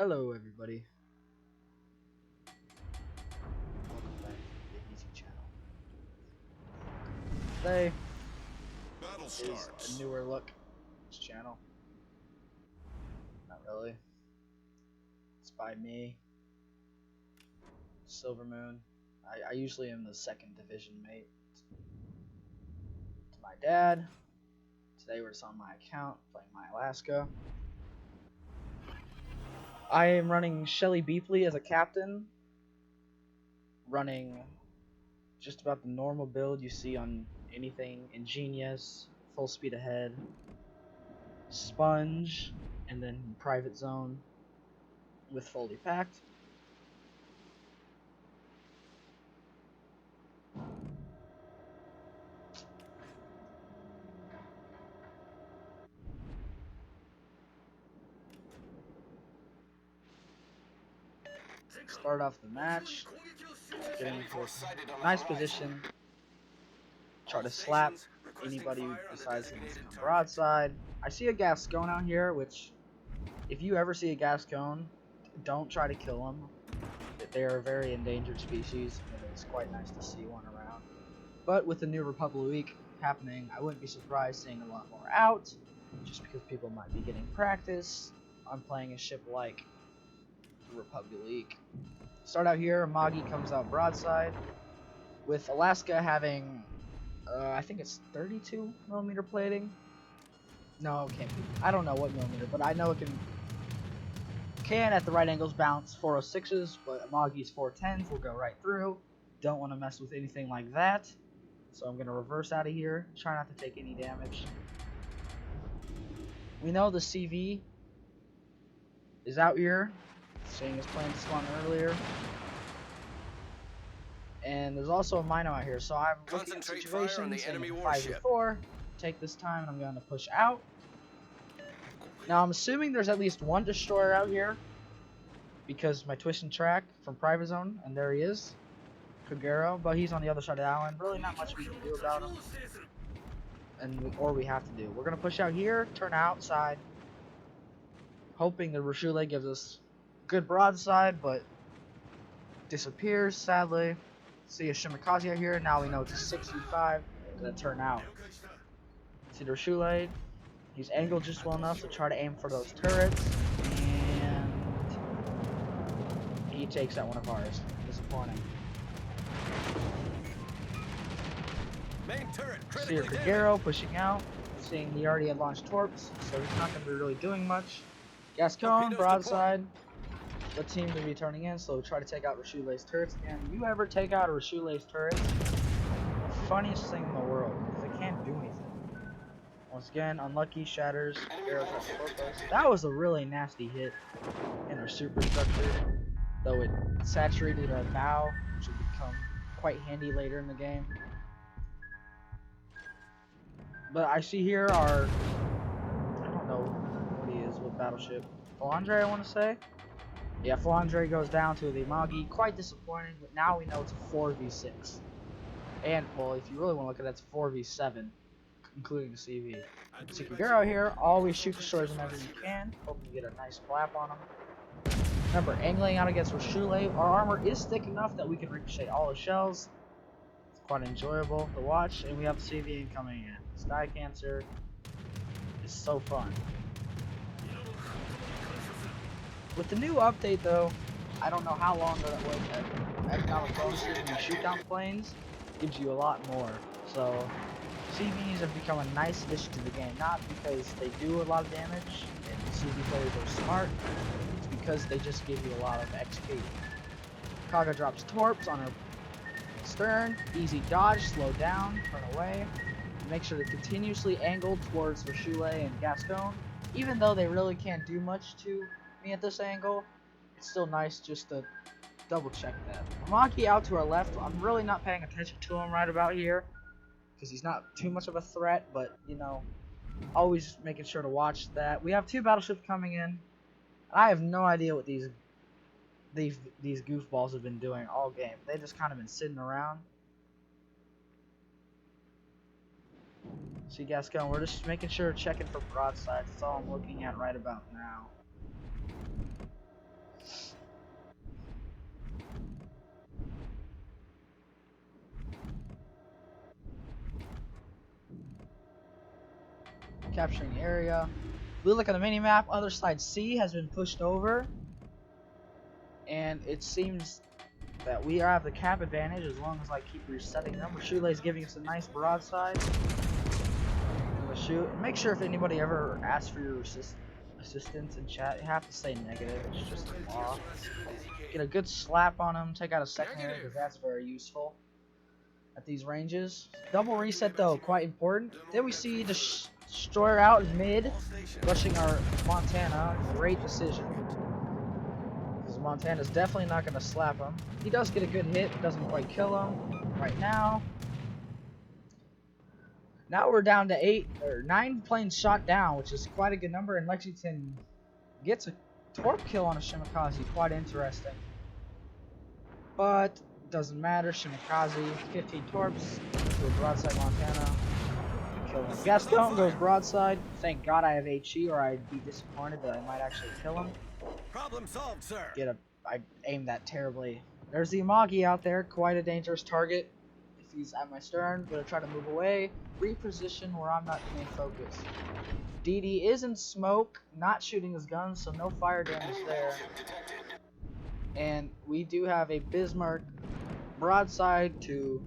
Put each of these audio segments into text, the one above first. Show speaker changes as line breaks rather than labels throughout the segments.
Hello everybody, welcome back to the Easy channel. Today
Battle
is
starts.
a newer look at this channel. Not really. It's by me, Silver Moon. I usually am the second division mate to my dad. Today we're just on my account playing my Alaska. I am running Shelly Beepley as a captain, running just about the normal build you see on anything Ingenious, full speed ahead, Sponge, and then Private Zone with fully packed. Start off the match, getting into a nice position, try to slap anybody who decides to listen on broadside. I see a Gascon out here, which, if you ever see a Gascon, don't try to kill them. They are a very endangered species, and it's quite nice to see one around. But with the new Republic happening, I wouldn't be surprised seeing a lot more out, just because people might be getting practice on playing a ship like the Republic. Start out here, Magi comes out broadside, with Alaska having, I think it's 32mm plating. No, it can't be. I don't know what millimeter, but I know it can at the right angles bounce 406s, but Magi's 410s will go right through. Don't want to mess with anything like that, so I'm going to reverse out of here, try not to take any damage. We know the CV is out here, seeing his plane spawn earlier. And there's also a Mino out here, so I'm looking at the situation, saying 5v4, take this time, and I'm going to push out. Now, I'm assuming there's at least one destroyer out here, because my twist and track from Private Zone, and there he is, Kagero, but he's on the other side of the island. Really not much we can do about him, or we have to do. We're going to push out here, turn outside, hoping the Rashule gives us good broadside, but disappears, sadly. See a Shimakaze out here, now we know it's a 6v5, gonna turn out. See the Rashule, he's angled just well enough to try to aim for those turrets, and he takes out one of ours. Disappointing. See your Kagero pushing out, seeing he already had launched torps, so he's not gonna be really doing much. Gascon, broadside. The team to be turning in, so try to take out Rashule's turrets again. You ever take out a Rashule's turret? Funniest thing in the world, because they can't do anything. Once again, unlucky, shatters, arrows at the torpedoes. That was a really nasty hit in our superstructure, though it saturated our bow, which would become quite handy later in the game. But I see here our, I don't know what he is, what battleship, Falandre I want to say? Yeah, Falandre goes down to the Magi. Quite disappointing, but now we know it's a 4v6. And, well, if you really want to look at it, it's 4v7, including the CV. So Kagero here, always shoot destroyers whenever you can, hoping to get a nice flap on him. Remember, angling out against Rashule, our armor is thick enough that we can ricochet all the shells. It's quite enjoyable to watch, and we have the CV incoming in. Sky Cancer is so fun. With the new update, though, I don't know how long that was. Economic bonuses when you shoot down planes gives you a lot more. So CVs have become a nice addition to the game, not because they do a lot of damage and CV players are smart. It's because they just give you a lot of XP. Kaga drops torps on her stern. Easy dodge, slow down, turn away. Make sure to continuously angle towards Rashule and Gascon, even though they really can't do much to me at this angle. It's still nice just to double check that. Maki out to our left, I'm really not paying attention to him right about here, because he's not too much of a threat, but, you know, always making sure to watch that. We have two battleships coming in. I have no idea what these goofballs have been doing all game. They've just kind of been sitting around. See Gascon, we're just making sure checking for broadsides. That's all I'm looking at right about now. capturing the area. We look at the mini-map, other side C has been pushed over. And it seems that we have the cap advantage as long as I keep resetting them. Rashule's giving us a nice broadside. I'm gonna shoot. And make sure if anybody ever asks for your assistance in chat, you have to say negative. It's just a law. Get a good slap on him, take out a secondary because that's very useful at these ranges. Double reset though, quite important. Then we see Destroyer out in mid, rushing our Montana. Great decision. Because Montana's definitely not going to slap him. He does get a good hit, doesn't quite kill him right now. Now we're down to 9 planes shot down, which is quite a good number, and Lexington gets a torp kill on a Shimakaze, quite interesting. But doesn't matter, Shimakaze, 15 torps, to a broadside Montana. Kill him. Gaston goes broadside. Thank God I have HE, or I'd be disappointed that I might actually kill him.
Problem solved, sir.
I aimed that terribly. There's the Amagi out there, quite a dangerous target. If he's at my stern, gonna try to move away, reposition where I'm not the main focus. DD is in smoke, not shooting his guns, so no fire damage there. And we do have a Bismarck broadside to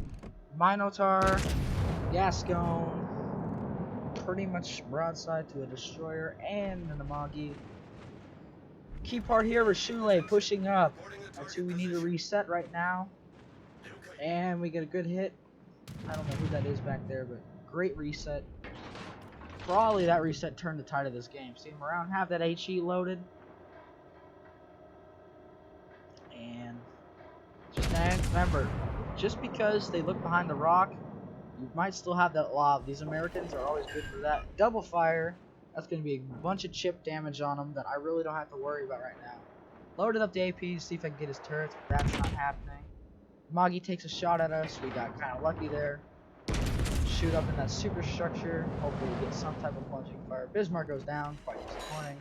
Minotaur, Gascon, pretty much broadside to a destroyer and an Amagi. Key part here is Shule pushing up. That's who we need to reset right now. And we get a good hit. I don't know who that is back there, but great reset. Probably that reset turned the tide of this game. See him around, have that HE loaded. And just remember, just because they look behind the rock, you might still have that lob. These Americans are always good for that. Double fire. That's going to be a bunch of chip damage on him that I really don't have to worry about right now. Loaded up the AP to see if I can get his turrets, but that's not happening. Magi takes a shot at us. We got kind of lucky there. Shoot up in that superstructure. Hopefully we get some type of plunging fire. Bismarck goes down. Quite disappointing.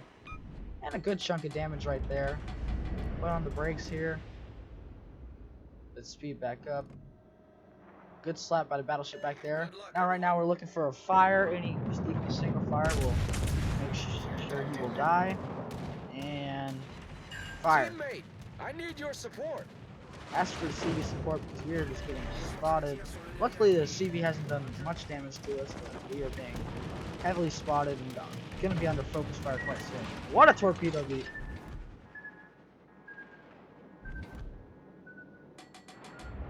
And a good chunk of damage right there. Put on the brakes here. Let's speed back up. Good slap by the battleship back there. Now, right now, we're looking for a fire. Just even a single fire will make sure he will die. And fire.
Teammate, I need your support.
Ask for the CV support because we are just getting spotted. Luckily, the CV hasn't done much damage to us, but we are being heavily spotted and going to be under focus fire quite soon. What a torpedo beat!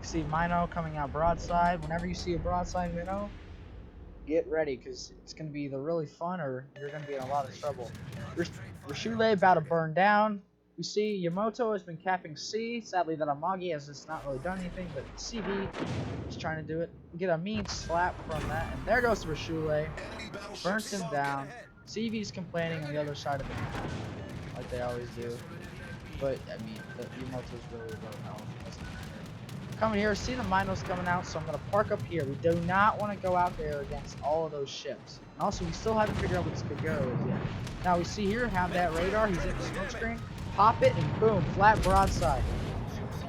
See Mino coming out broadside. Whenever you see a broadside Mino, get ready because it's going to be either really fun or you're going to be in a lot of trouble. Rashule about to burn down. We see Yamato has been capping C. Sadly, that Amagi has just not really done anything, but CV is trying to do it. We get a mean slap from that, and there goes Rashule. Burns him down. CV's complaining on the other side of the map, like they always do. But, I mean, Yamato's really low health. Coming here, see the Minos coming out, so I'm going to park up here. We do not want to go out there against all of those ships. And also, we still haven't figured out what this Kagero is yet. Now, we see here, have that radar. He's in the smoke screen. Pop it, and boom, flat broadside.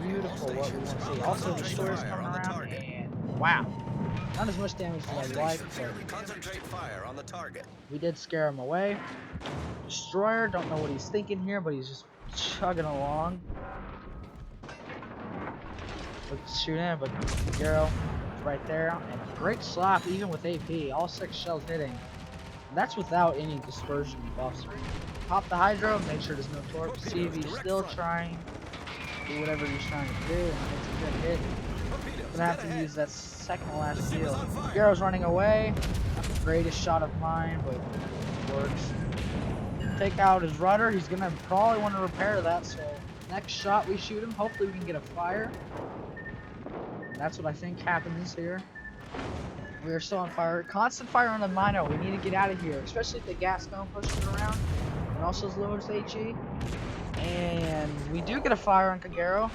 Beautiful what we want to see. Also, destroyers coming around, and wow. Not as much damage as I'd like, but
Concentrate fire on the target.
we did scare him away. Destroyer, don't know what he's thinking here, but he's just chugging along. Let's shoot him, but Kagero is right there. And a great slap, even with AP. All 6 shells hitting. And that's without any dispersion buffs or anything. Pop the Hydro, make sure there's no torp. CV still trying to do whatever he's trying to do, and it's a good hit. Gonna have to use that second to last shield. Kagero's running away. Not the greatest shot of mine, but it works. Take out his rudder. He's gonna probably want to repair that, so next shot we shoot him. Hopefully we can get a fire. And that's what I think happens here. We are still on fire. Constant fire on the Mino. We need to get out of here, especially if the Gascon pushes it around. And also as low as HE. And we do get a fire on Kagero.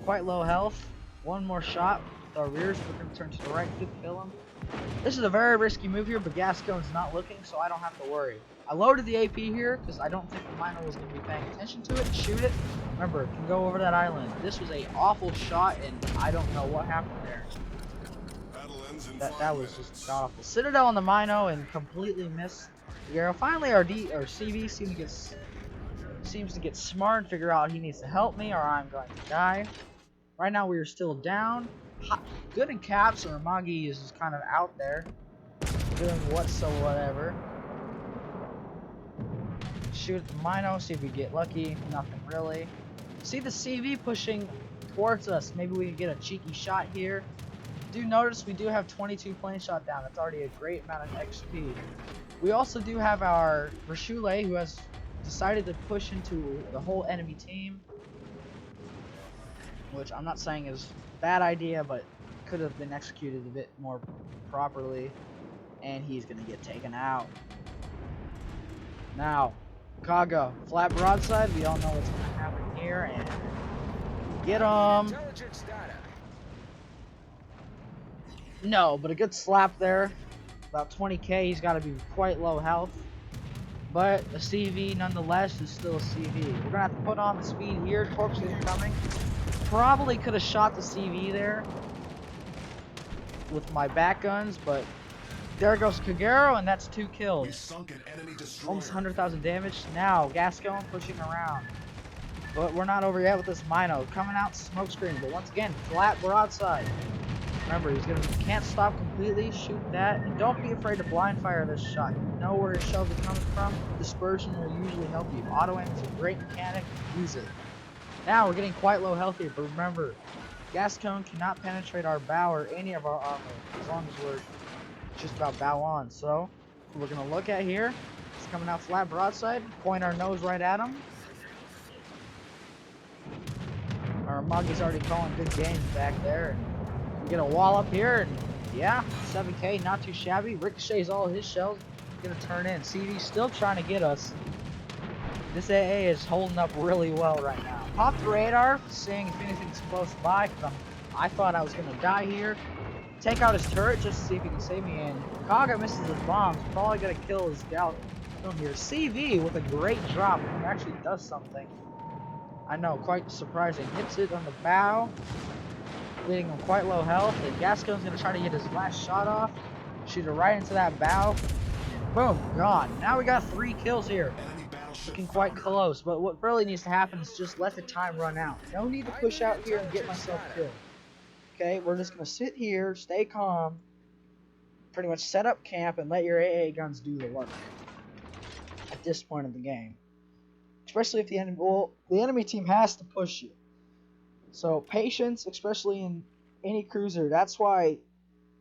Quite low health. One more shot with our rears. We're going to turn to the right to kill him. This is a very risky move here, but Gascon's not looking, so I don't have to worry. I loaded the AP here because I don't think the Mino was going to be paying attention to it. Shoot it. Remember, it can go over that island. This was an awful shot, and I don't know what happened there. That was just god awful. Citadel on the Mino and completely missed the arrow. Finally, our CV seems to get smart and figure out he needs to help me or I'm going to die. Right now we are still down. Good in caps, or Magi is just kind of out there doing whatsoever. Shoot at the Mino, see if we get lucky. Nothing really. See the CV pushing towards us. Maybe we can get a cheeky shot here. Do notice we do have 22 plane shot down. That's already a great amount of XP. We also do have our Rashule, who has decided to push into the whole enemy team, which I'm not saying is a bad idea, but could have been executed a bit more properly. And he's gonna get taken out. Now, Kaga, flat broadside. We all know what's gonna happen here, and get him. No, but a good slap there. About 20k. He's got to be quite low health, but a CV nonetheless is still a CV. We're gonna have to put on the speed here. Torps incoming. Probably could have shot the CV there with my back guns, but there goes Kagero, and that's 2 kills. Almost 100,000 damage. Now, Gascon pushing around. But we're not over yet with this Mino. Coming out smoke screen, but once again, flat broadside. Remember, can't stop completely. Shoot that. And don't be afraid to blind fire this shot. You know where your shells are coming from. Dispersion will usually help you. Auto aim is a great mechanic. Use it. Now, we're getting quite low health here, but remember, Gascon cannot penetrate our bow or any of our armor as long as we're just about bow on. So we're gonna look at here. It's coming out flat broadside. Point our nose right at him. Our Muggy's already calling good games back there. And we get a wall up here, and yeah, 7k, not too shabby. Ricochets all his shells. Gonna turn in. CV's still trying to get us. This AA is holding up really well right now. Pop the radar, seeing if anything's close by, because I thought I was gonna die here. Take out his turret just to see if he can save me, and Kaga misses his bombs. Probably gonna kill his scout from here. CV with a great drop, and he actually does something. I know, quite surprising. Hits it on the bow, leaving him quite low health, and Gascon's gonna try to get his last shot off. Shoot it right into that bow. Boom, gone. Now we got 3 kills here. Looking quite close, but what really needs to happen is just let the time run out. No need to push out here and get myself killed. Okay, we're just gonna sit here, stay calm, pretty much set up camp, and let your AA guns do the work at this point of the game. Especially if the enemy team has to push you. So patience, especially in any cruiser. That's why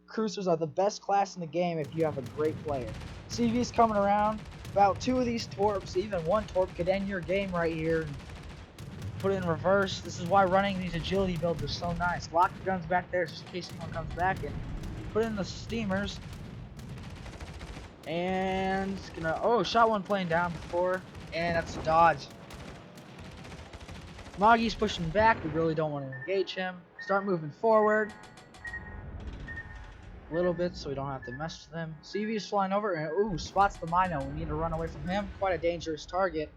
cruisers are the best class in the game if you have a great player. CV's coming around. About 2 of these torps, even 1 torp could end your game right here. Put it in reverse. This is why running these agility builds are so nice. Lock your guns back there just in case anyone comes back, and put in the steamers. And shot 1 plane down before, and that's a dodge. Moggy's pushing back. We really don't want to engage him. Start moving forward a little bit so we don't have to mess with him. CV's flying over, and spots the Mino. We need to run away from him. Quite a dangerous target.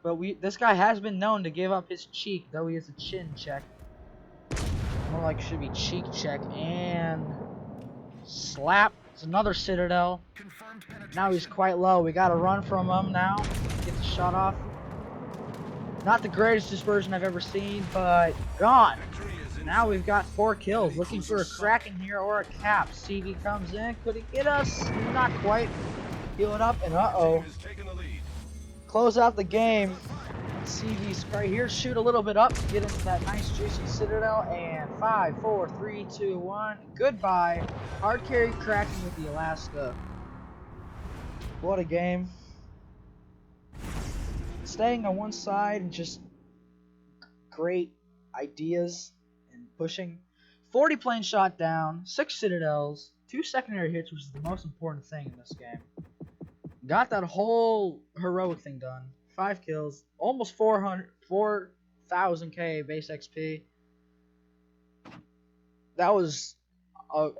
But this guy has been known to give up his cheek, though he is a chin check. More like it should be cheek check. And slap. It's another Citadel. Now he's quite low. We gotta run from him now. Get the shot off. Not the greatest dispersion I've ever seen, but gone. Now we've got 4 kills. Looking for a Kraken here or a cap. CV comes in. Could he get us? Not quite. Heal it up, and close out the game. CV's right here. Shoot a little bit up. Get into that nice juicy Citadel. And 5, 4, 3, 2, 1. Goodbye. Hard carry Kraken with the Alaska. What a game. Staying on one side and just great ideas and pushing. 40 planes shot down, 6 Citadels, 2 secondary hits, which is the most important thing in this game. Got that whole heroic thing done. 5 kills, almost 4,000k base XP. That was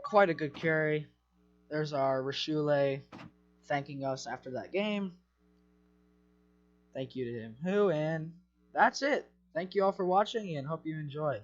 quite a good carry. There's our Rashule thanking us after that game. Thank you to him, and that's it. Thank you all for watching, and hope you enjoyed.